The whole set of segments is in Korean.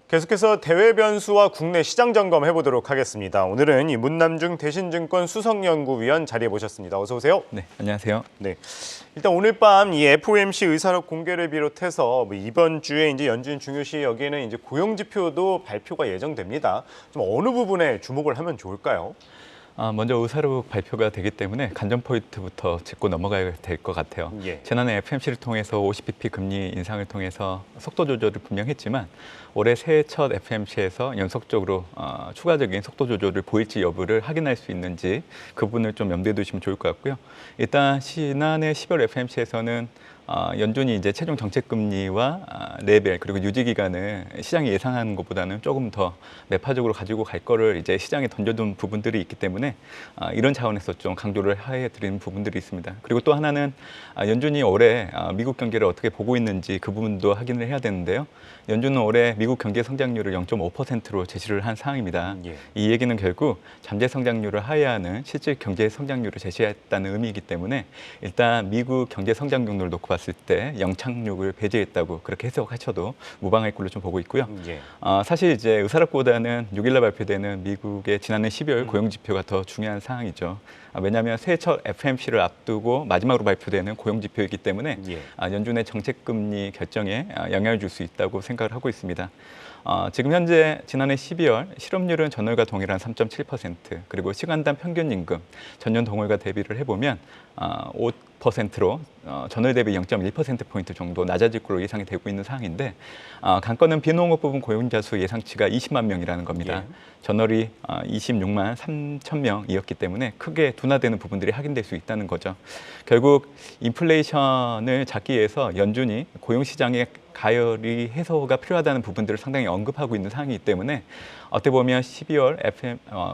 계속해서 대외 변수와 국내 시장 점검해 보도록 하겠습니다. 오늘은 이 문남중 대신증권 수석연구위원 자리해 모셨습니다. 어서 오세요. 네, 안녕하세요. 네, 일단 오늘 밤 이 FOMC 의사록 공개를 비롯해서 이번 주에 이제 연준 중요시 여기에는 이제 고용 지표도 발표가 예정됩니다. 좀 어느 부분에 주목을 하면 좋을까요? 먼저 의사록 발표가 되기 때문에 관전 포인트부터 짚고 넘어가야 될 것 같아요. 예. 지난해 FMC를 통해서 50bp 금리 인상을 통해서 속도 조절을 분명했지만 올해 새해 첫 FMC에서 연속적으로 추가적인 속도 조절을 보일지 여부를 확인할 수 있는지 그 부분을 좀 염두에 두시면 좋을 것 같고요. 일단 지난해 10월 FMC에서는 연준이 이제 최종 정책 금리와 레벨 그리고 유지 기간을 시장이 예상하는 것보다는 조금 더 매파적으로 가지고 갈 거를 이제 시장에 던져둔 부분들이 있기 때문에 이런 차원에서 좀 강조를 해드리는 부분들이 있습니다. 그리고 또 하나는 연준이 올해 미국 경제를 어떻게 보고 있는지 그 부분도 확인을 해야 되는데요. 연준은 올해 미국 경제 성장률을 0.5%로 제시를 한 상황입니다. 예. 이 얘기는 결국 잠재 성장률을 하회하는 실질 경제 성장률을 제시했다는 의미이기 때문에 일단 미국 경제 성장률을 놓고 봤을 때 영착륙을 배제했다고 그렇게 해석하셔도 무방할 걸로 좀 보고 있고요. 예. 사실 이제 의사록보다는 6일날 발표되는 미국의 지난해 12월 고용 지표가 더 중요한 사항이죠. 왜냐하면 새해 첫 FMC를 앞두고 마지막으로 발표되는 고용 지표이기 때문에 예. 연준의 정책 금리 결정에 영향을 줄 수 있다고 생각을 하고 있습니다. 지금 현재 지난해 12월 실업률은 전월과 동일한 3.7%, 그리고 시간당 평균 임금 전년 동월과 대비를 해보면 5%로 전월 대비 0.1%포인트 정도 낮아질 걸로 예상이 되고 있는 상황인데 관건은 비농업 부분 고용자 수 예상치가 20만 명이라는 겁니다. 예. 전월이 26만 3천 명이었기 때문에 크게 둔화되는 부분들이 확인될 수 있다는 거죠. 결국 인플레이션을 잡기 위해서 연준이 고용시장의 가열이 해소가 필요하다는 부분들을 상당히 언급하고 있는 상황이기 때문에 어떻게 보면 12월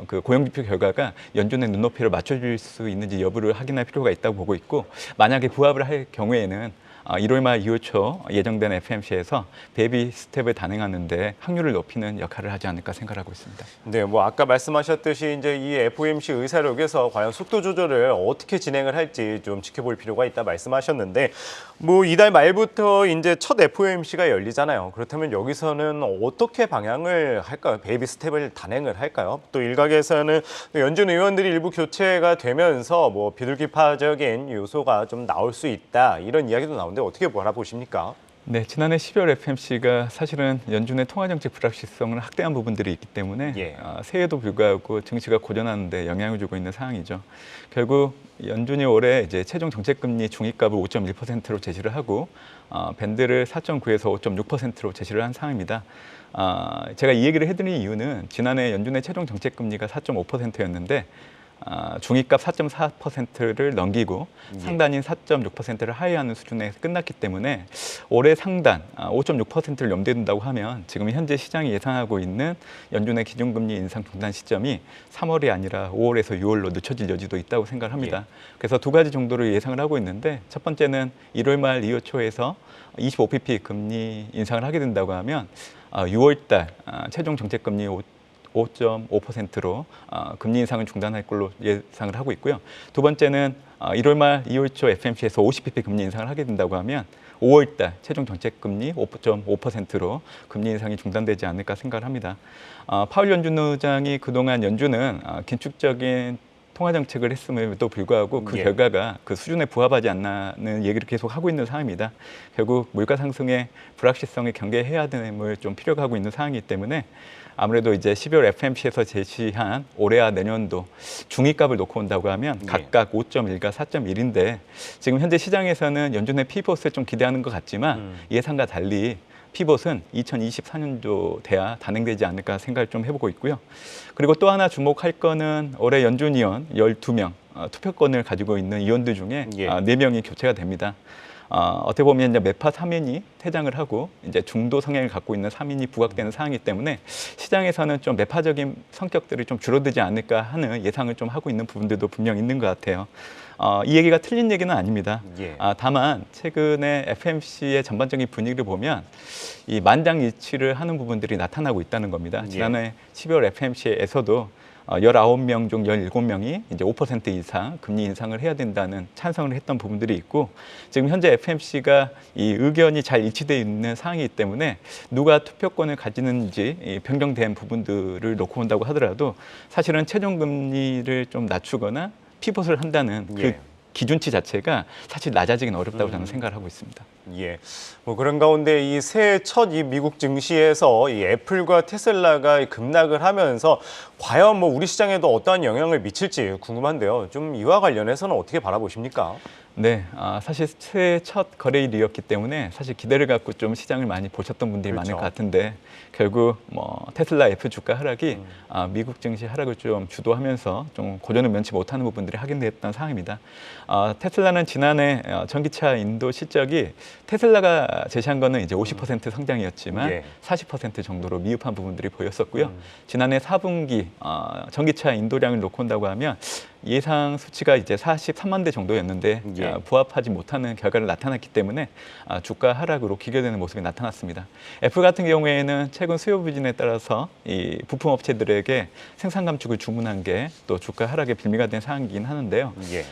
그 고용지표 결과가 연준의 눈높이를 맞춰줄 수 있는지 여부를 확인할 필요가 있다고 보고 있고, 만약에 부합을 할 경우에는 1월 말 2월 초 예정된 FMC에서 베이비 스텝을 단행하는데 확률을 높이는 역할을 하지 않을까 생각하고 있습니다. 네, 아까 말씀하셨듯이 이제 이 FOMC 의사록에서 과연 속도 조절을 어떻게 진행을 할지 좀 지켜볼 필요가 있다 말씀하셨는데, 이달 말부터 이제 첫 FOMC가 열리잖아요. 그렇다면 여기서는 어떻게 방향을 할까요? 베이비 스텝을 단행을 할까요? 또 일각에서는 연준 의원들이 일부 교체가 되면서 비둘기파적인 요소가 좀 나올 수 있다, 이런 이야기도 나오는데 어떻게 바라보십니까? 네, 지난해 12월 FMC가 사실은 연준의 통화정책 불확실성을 확대한 부분들이 있기 때문에 예. 새해에도 불구하고 증시가 고전하는 데 영향을 주고 있는 상황이죠. 결국 연준이 올해 이제 최종 정책금리 중위값을 5.1%로 제시를 하고 밴드를 4.9에서 5.6%로 제시를 한 상황입니다. 제가 이 얘기를 해드린 이유는 지난해 연준의 최종 정책금리가 4.5%였는데 중위값 4.4%를 넘기고 상단인 4.6%를 하회하는 수준에 끝났기 때문에 올해 상단 5.6%를 염두에 둔다고 하면 지금 현재 시장이 예상하고 있는 연준의 기준금리 인상 중단 시점이 3월이 아니라 5월에서 6월로 늦춰질 여지도 있다고 생각을 합니다. 그래서 두 가지 정도로 예상을 하고 있는데, 첫 번째는 1월 말 2월 초에서 25bp 금리 인상을 하게 된다고 하면 6월 달 최종 정책금리 5.5%로 금리 인상을 중단할 걸로 예상을 하고 있고요. 두 번째는 1월 말 2월 초 FMC에서 50bp 금리 인상을 하게 된다고 하면 5월 달 최종 정책금리 5.5%로 금리 인상이 중단되지 않을까 생각을 합니다. 파월 연준 의장이 그동안 연준은 긴축적인 통화정책을 했음에도 불구하고 그 결과가 그 수준에 부합하지 않는 얘기를 계속 하고 있는 상황입니다. 결국 물가 상승의 불확실성을 경계해야 됨을 좀 필요가 하고 있는 상황이기 때문에 아무래도 이제 12월 FMC에서 제시한 올해와 내년도 중위값을 놓고 온다고 하면 각각 5.1과 4.1인데 지금 현재 시장에서는 연준의 피벗을 좀 기대하는 것 같지만 예상과 달리 피벗은 2024년도 돼야 단행되지 않을까 생각을 좀 해보고 있고요. 그리고 또 하나 주목할 거는 올해 연준 위원 12명 투표권을 가지고 있는 위원들 중에 4명이 교체가 됩니다. 어떻게 보면 이제 매파 3인이 퇴장을 하고 이제 중도 성향을 갖고 있는 3인이 부각되는 상황이기 때문에 시장에서는 좀 매파적인 성격들이 좀 줄어들지 않을까 하는 예상을 좀 하고 있는 부분들도 분명 있는 것 같아요. 이 얘기가 틀린 얘기는 아닙니다. 다만 최근에 FMC의 전반적인 분위기를 보면 이 만장일치를 하는 부분들이 나타나고 있다는 겁니다. 지난해 12월 FMC에서도 19명 중 17명이 이제 5% 이상 금리 인상을 해야 된다는 찬성을 했던 부분들이 있고 지금 현재 FMC가 이 의견이 잘 일치되어 있는 상황이기 때문에 누가 투표권을 가지는지 이 변경된 부분들을 놓고 본다고 하더라도 사실은 최종 금리를 좀 낮추거나 피벗을 한다는 그 예. 기준치 자체가 사실 낮아지긴 어렵다고 저는 생각을 하고 있습니다. 예. 뭐 그런 가운데 이 새해 첫 이 미국 증시에서 이 애플과 테슬라가 급락을 하면서 과연 뭐 우리 시장에도 어떠한 영향을 미칠지 궁금한데요. 좀 이와 관련해서는 어떻게 바라보십니까? 네, 사실 새해 첫 거래일이었기 때문에 사실 기대를 갖고 좀 시장을 많이 보셨던 분들이 많을 그렇죠. 것 같은데 결국 뭐 테슬라 애플 주가 하락이 미국 증시 하락을 좀 주도하면서 좀 고전을 면치 못하는 부분들이 확인됐던 상황입니다. 테슬라는 지난해 전기차 인도 실적이 테슬라가 제시한 거는 이제 50% 성장이었지만 예. 40% 정도로 미흡한 부분들이 보였었고요. 지난해 4분기 전기차 인도량을 놓고 온다고 하면 예상 수치가 이제 43만 대 정도였는데 예. 부합하지 못하는 결과를 나타났기 때문에 주가 하락으로 기결되는 모습이 나타났습니다. 애플 같은 경우에는 최근 수요 부진에 따라서 이 부품 업체들에게 생산 감축을 주문한 게 또 주가 하락의 빌미가 된 상황이긴 하는데요. 예.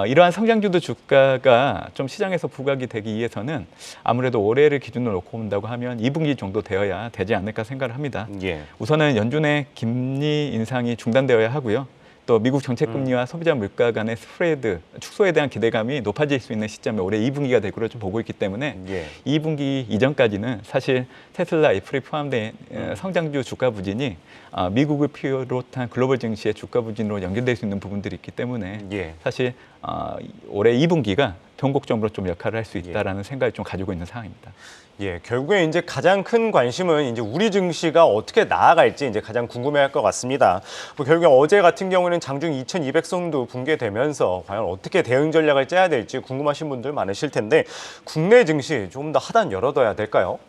이러한 성장주도 주가가 좀 시장에서 부각이 되기 위해서는 아무래도 올해를 기준으로 놓고 본다고 하면 2분기 정도 되어야 되지 않을까 생각을 합니다. 예. 우선은 연준의 금리 인상이 중단되어야 하고요. 또 미국 정책금리와 소비자 물가 간의 스프레드, 축소에 대한 기대감이 높아질 수 있는 시점에 올해 2분기가 될 것으로 좀 보고 있기 때문에 예. 2분기 이전까지는 사실 테슬라, 애플이 포함된 성장주 주가 부진이 미국을 비롯한 글로벌 증시의 주가 부진으로 연결될 수 있는 부분들이 있기 때문에 예. 사실 올해 2분기가 변곡점으로 좀 역할을 할 수 있다라는 생각을 좀 가지고 있는 상황입니다. 예, 결국에 이제 가장 큰 관심은 이제 우리 증시가 어떻게 나아갈지 이제 가장 궁금해할 것 같습니다. 뭐 결국에 어제 같은 경우는 장중 2,200선도 붕괴되면서 과연 어떻게 대응 전략을 짜야 될지 궁금하신 분들 많으실 텐데 국내 증시 조금 더 하단 열어둬야 될까요?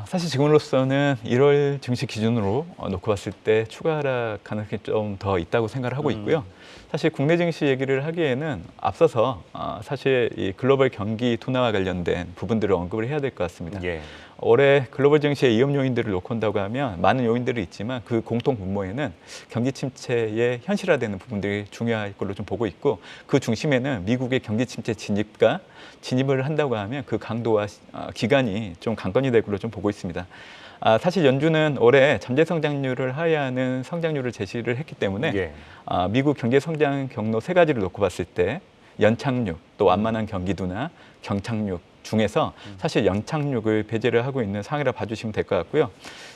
사실 지금으로서는 1월 증시 기준으로 놓고 봤을 때 추가 하락 가능성이 좀 더 있다고 생각을 하고 있고요. 사실 국내 증시 얘기를 하기에는 앞서서 사실 이 글로벌 경기 둔화와 관련된 부분들을 언급을 해야 될 것 같습니다. 예. 올해 글로벌 증시의 위험 요인들을 놓고 본다고 하면 많은 요인들이 있지만 그 공통 분모에는 경기 침체의 현실화되는 부분들이 중요할 걸로 좀 보고 있고 그 중심에는 미국의 경기 침체 진입을 한다고 하면 그 강도와 기간이 좀 관건이 될 걸로 좀 보고 있습니다. 사실 연준은 올해 잠재 성장률을 하회하는 성장률을 제시를 했기 때문에 예. 미국 경제 성장 경로 세 가지를 놓고 봤을 때 연착륙, 또 완만한 경기 둔화, 경착륙 중에서 사실 연착륙을 배제를 하고 있는 상황이라 봐주시면 될 것 같고요.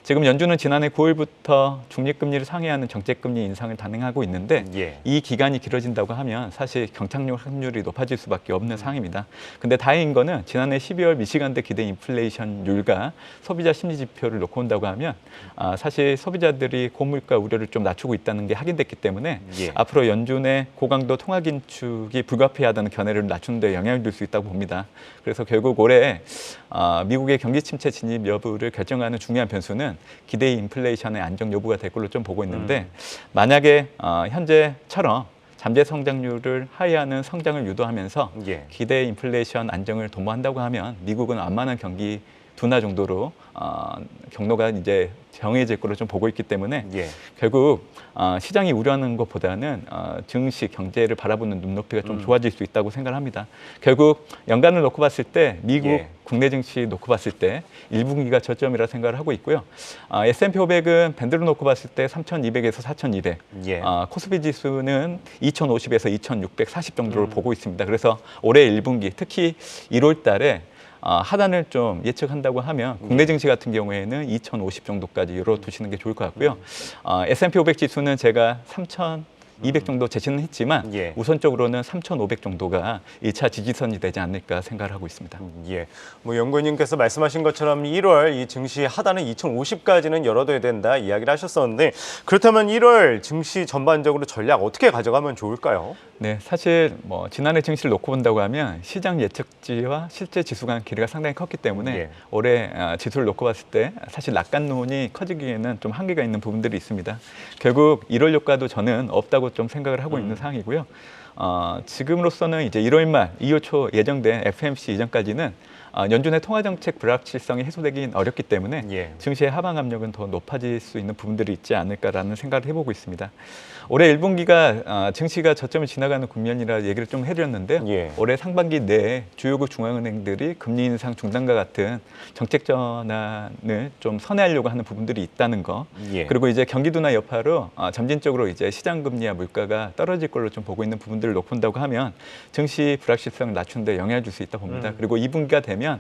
지금 연준은 지난해 9월부터 중립금리를 상회하는 정책금리 인상을 단행하고 있는데 예. 이 기간이 길어진다고 하면 사실 경착륙 확률이 높아질 수밖에 없는 상황입니다. 근데 다행인 거는 지난해 12월 미시간대 기대 인플레이션율과 소비자 심리 지표를 놓고 온다고 하면 사실 소비자들이 고물가 우려를 좀 낮추고 있다는 게 확인됐기 때문에 예. 앞으로 연준의 고강도 통화 긴축이 불가피하다는 견해를 낮추는 데 영향을 줄 수 있다고 봅니다. 그래서 결국 올해 미국의 경기 침체 진입 여부를 결정하는 중요한 변수는 기대 인플레이션의 안정 여부가 될 걸로 좀 보고 있는데 만약에 현재처럼 잠재 성장률을 하회하는 성장을 유도하면서 예. 기대 인플레이션 안정을 도모한다고 하면 미국은 완만한 경기 둔화 정도로 경로가 이제 정해질 걸로 좀 보고 있기 때문에 예. 결국 시장이 우려하는 것보다는 증시 경제를 바라보는 눈높이가 좀 좋아질 수 있다고 생각을 합니다. 결국 연간을 놓고 봤을 때 미국 예. 국내 증시 놓고 봤을 때 1분기가 저점이라 생각을 하고 있고요. S&P 500은 밴드로 놓고 봤을 때 3,200에서 4,200, 예. 코스피 지수는 2,050에서 2,640 정도를 보고 있습니다. 그래서 올해 1분기 특히 1월 달에 하단을 좀 예측한다고 하면 국내 증시 같은 경우에는 2,050 정도까지 열어두시는 게 좋을 것 같고요. S&P 500 지수는 제가 3,200 정도 제시는 했지만 예. 우선적으로는 3,500 정도가 1차 지지선이 되지 않을까 생각을 하고 있습니다. 예. 뭐 연구원님께서 말씀하신 것처럼 1월 이 증시 하단은 2,050까지는 열어둬야 된다 이야기를 하셨었는데 그렇다면 1월 증시 전반적으로 전략 어떻게 가져가면 좋을까요? 네, 사실 뭐 지난해 증시를 놓고 본다고 하면 시장 예측치와 실제 지수 간 괴리가 상당히 컸기 때문에 예. 올해 지수를 놓고 봤을 때 사실 낙관론이 커지기에는 좀 한계가 있는 부분들이 있습니다. 결국 1월 효과도 저는 없다고 좀 생각을 하고 있는 상황이고요. 지금으로서는 이제 1월 말, 2월 초 예정된 FMC 이전까지는 연준의 통화정책 불확실성이 해소되긴 어렵기 때문에 예. 증시의 하방 압력은 더 높아질 수 있는 부분들이 있지 않을까라는 생각을 해보고 있습니다. 올해 1분기가 증시가 저점을 지나가는 국면이라 얘기를 좀 해드렸는데요. 예. 올해 상반기 내에 주요국 중앙은행들이 금리 인상 중단과 같은 정책 전환을 좀 선회하려고 하는 부분들이 있다는 거. 예. 그리고 이제 경기 둔화 여파로 점진적으로 이제 시장 금리와 물가가 떨어질 걸로 좀 보고 있는 부분들을 놓고 본다고 하면 증시 불확실성을 낮추는 데 영향을 줄 수 있다 봅니다. 그리고 2분기가 되면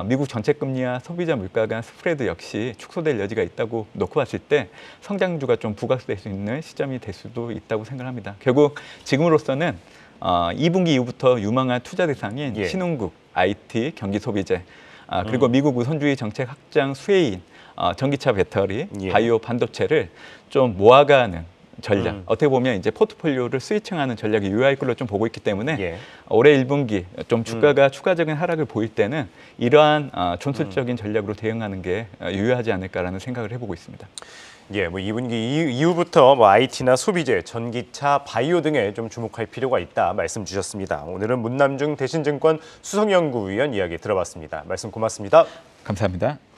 미국 전체 금리와 소비자 물가 간 스프레드 역시 축소될 여지가 있다고 놓고 봤을 때 성장주가 좀 부각될 수 있는 시점이 될 수도 있다고 생각합니다. 결국 지금으로서는 2분기 이후부터 유망한 투자 대상인 예. 신흥국, IT, 경기 소비재, 그리고 미국 우선주의 정책 확장 수혜인 전기차 배터리, 예. 바이오 반도체를 좀 모아가는 전략, 어떻게 보면 이제 포트폴리오를 스위칭하는 전략이 유효할 걸로 좀 보고 있기 때문에 예. 올해 1분기 좀 주가가 추가적인 하락을 보일 때는 이러한 존속적인 전략으로 대응하는 게 유효하지 않을까라는 생각을 해보고 있습니다. 예, 뭐 2분기 이후부터 뭐 IT나 소비재, 전기차, 바이오 등에 좀 주목할 필요가 있다 말씀 주셨습니다. 오늘은 문남중 대신증권 수석연구위원 이야기 들어봤습니다. 말씀 고맙습니다. 감사합니다.